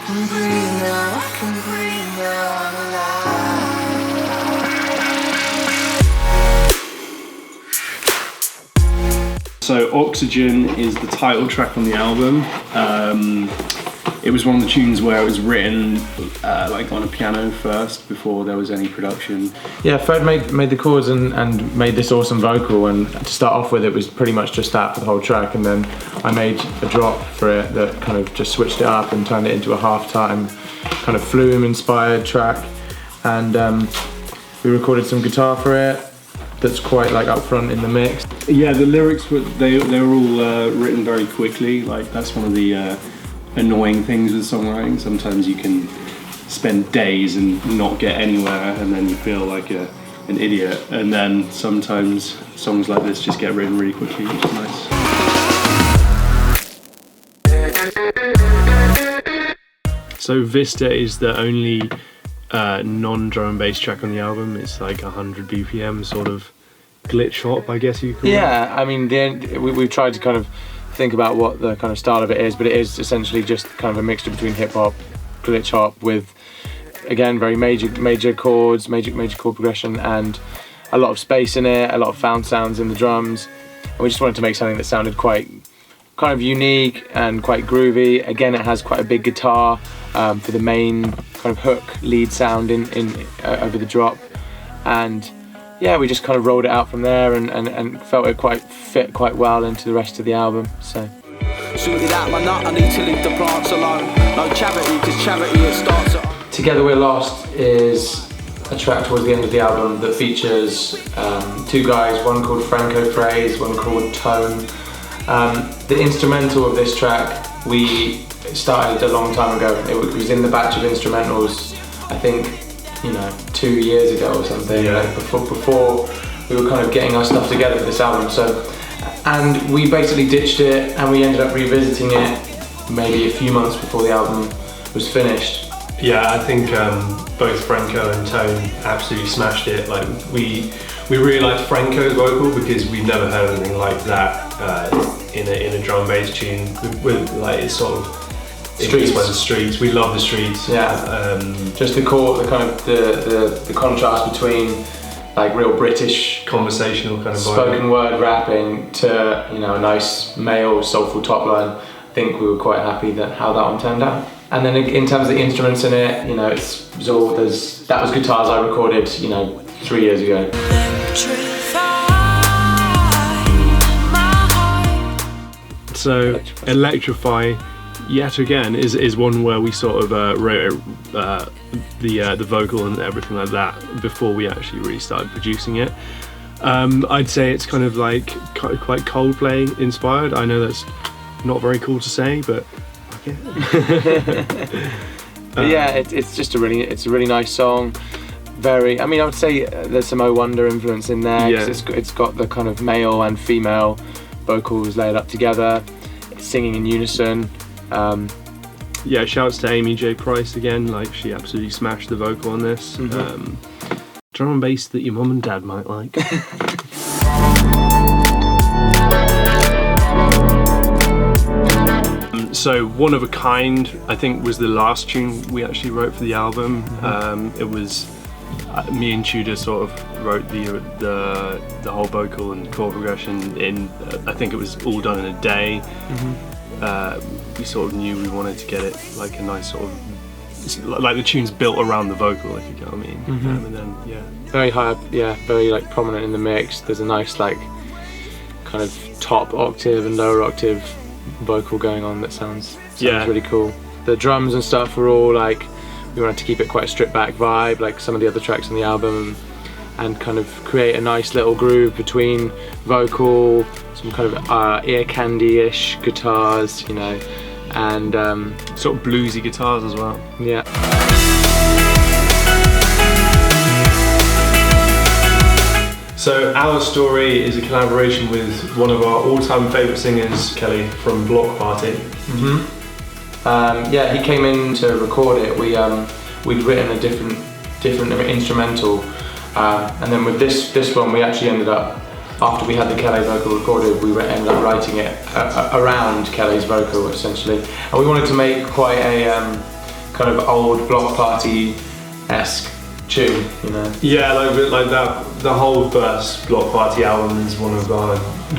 can breathe now, I can breathe now, I'm alive. So Oxygen is the title track on the album. It was one of the tunes where it was written like on a piano first before there was any production. Yeah, Fred made the chords and made this awesome vocal, and to start off with it was pretty much just that for the whole track, and then I made a drop for it that kind of just switched it up and turned it into a halftime kind of Flume inspired track, and we recorded some guitar for it that's quite like up front in the mix. Yeah, the lyrics were all written very quickly. Like that's one of the annoying things with songwriting. Sometimes you can spend days and not get anywhere, and then you feel like an idiot. And then sometimes songs like this just get written really quickly, which is nice. So Vista is the only non-drum and bass track on the album. It's like 100 BPM sort of glitch hop, I guess you could call it. Yeah, I mean, we've tried to kind of think about what the kind of style of it is, but it is essentially just kind of a mixture between hip hop, glitch hop, with again very major chords, major chord progression, and a lot of space in it, a lot of found sounds in the drums. And we just wanted to make something that sounded quite kind of unique and quite groovy. Again, it has quite a big guitar for the main kind of hook lead sound in over the drop, and yeah, we just kind of rolled it out from there and felt it fit quite well into the rest of the album. So sorted out my nut, I need to leave the plants alone. No charity, cause charity it starts at Together We're Lost is a track towards the end of the album that features two guys, one called Franco Fraze, one called Tone. The instrumental of this track we started a long time ago. It was in the batch of instrumentals, I think, 2 years ago or something, yeah. Like before we were kind of getting our stuff together for this album. So, and we basically ditched it and we ended up revisiting it maybe a few months before the album was finished. Yeah, I think both Franco and Tone absolutely smashed it. Like we really liked Franco's vocal because we've never heard anything like that in a drum and bass tune. With like it's sort of streets. We love the streets. Yeah. Just the kind of the contrast between like real British conversational kind of spoken word rapping to a nice male soulful top line. I think we were quite happy how that one turned out. And then in terms of the instruments in it, that was guitars I recorded 3 years ago. So Electrify, yet again, is one where we sort of wrote the vocal and everything like that before we actually really started producing it. I'd say it's kind of like quite Coldplay inspired. I know that's not very cool to say, but yeah, it's just a really nice song. I would say there's some Oh Wonder influence in there. Yeah. It's got the kind of male and female vocals layered up together, singing in unison. Yeah, shouts to J Pryce again. Like she absolutely smashed the vocal on this. Mm-hmm. Drum and bass that your mum and dad might like. So One of a Kind, I think, was the last tune we actually wrote for the album. Mm-hmm. It was me and Tudor sort of wrote the whole vocal and chord progression in. I think it was all done in a day. Mm-hmm. We sort of knew we wanted to get it like a nice sort of like the tune's built around the vocal, if you get what I mean. Mm-hmm. And then very high up, very like prominent in the mix. There's a nice like kind of top octave and lower octave vocal going on that sounds really cool. The drums and stuff were all like, we wanted to keep it quite a stripped back vibe like some of the other tracks on the album, and kind of create a nice little groove between vocal, some kind of ear candy-ish guitars, and sort of bluesy guitars as well. Yeah. So Our Story is a collaboration with one of our all-time favourite singers, Kelly from Block Party. Mm-hmm. He came in to record it. We'd written a different instrumental, and then with this one we actually ended up, after we had the Kelly vocal recorded, we ended up writing it around Kelly's vocal essentially, and we wanted to make quite a kind of old block party-esque tune, you know. Yeah, like that. The whole first Block Party album is one of our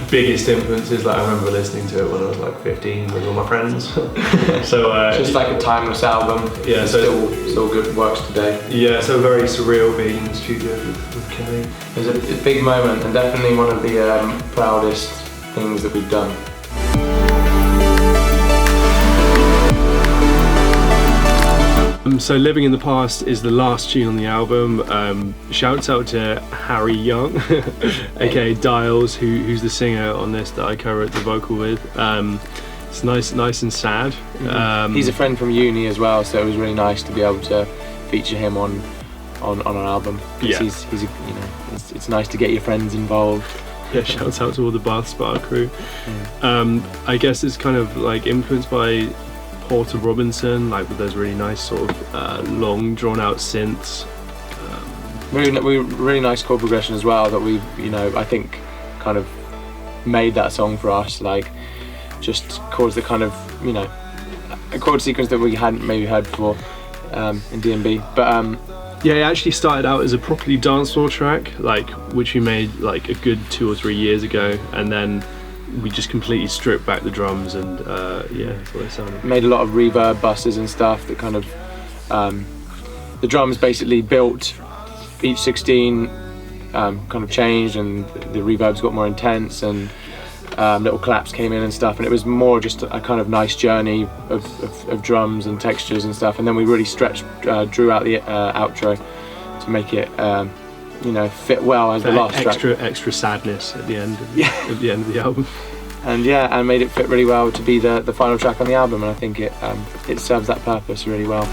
biggest influences. Like I remember listening to it when I was like 15 with all my friends. So just like a timeless album. Yeah, so still good, works today. Yeah, so very surreal being in the studio with Kelly. It's a big moment and definitely one of the proudest things that we've done. So Living in the Past is the last tune on the album. Shouts out to Harry Young, aka Dials, who's the singer on this that I co-wrote the vocal with. It's nice and sad. He's a friend from uni as well, so it was really nice to be able to feature him on an album. Yeah, it's nice to get your friends involved. Yeah, shouts out to all the Bath Spa crew. I guess it's kind of like influenced by Porter Robinson, like with those really nice sort of long drawn out synths. Really nice chord progression as well that we, I think kind of made that song for us, like just chords that kind of, a chord sequence that we hadn't maybe heard before in D&B. But yeah, it actually started out as a properly dancefloor track, like which we made like a good 2 or 3 years ago, and then we just completely stripped back the drums and that's what it sounded. Made a lot of reverb buses and stuff that kind of the drums basically built each 16 kind of changed, and the reverbs got more intense, and little claps came in and stuff, and it was more just a kind of nice journey of drums and textures and stuff, and then we really drew out the outro to make it fit well as the last track. Extra sadness at the end of the album. And made it fit really well to be the final track on the album, and I think it serves that purpose really well.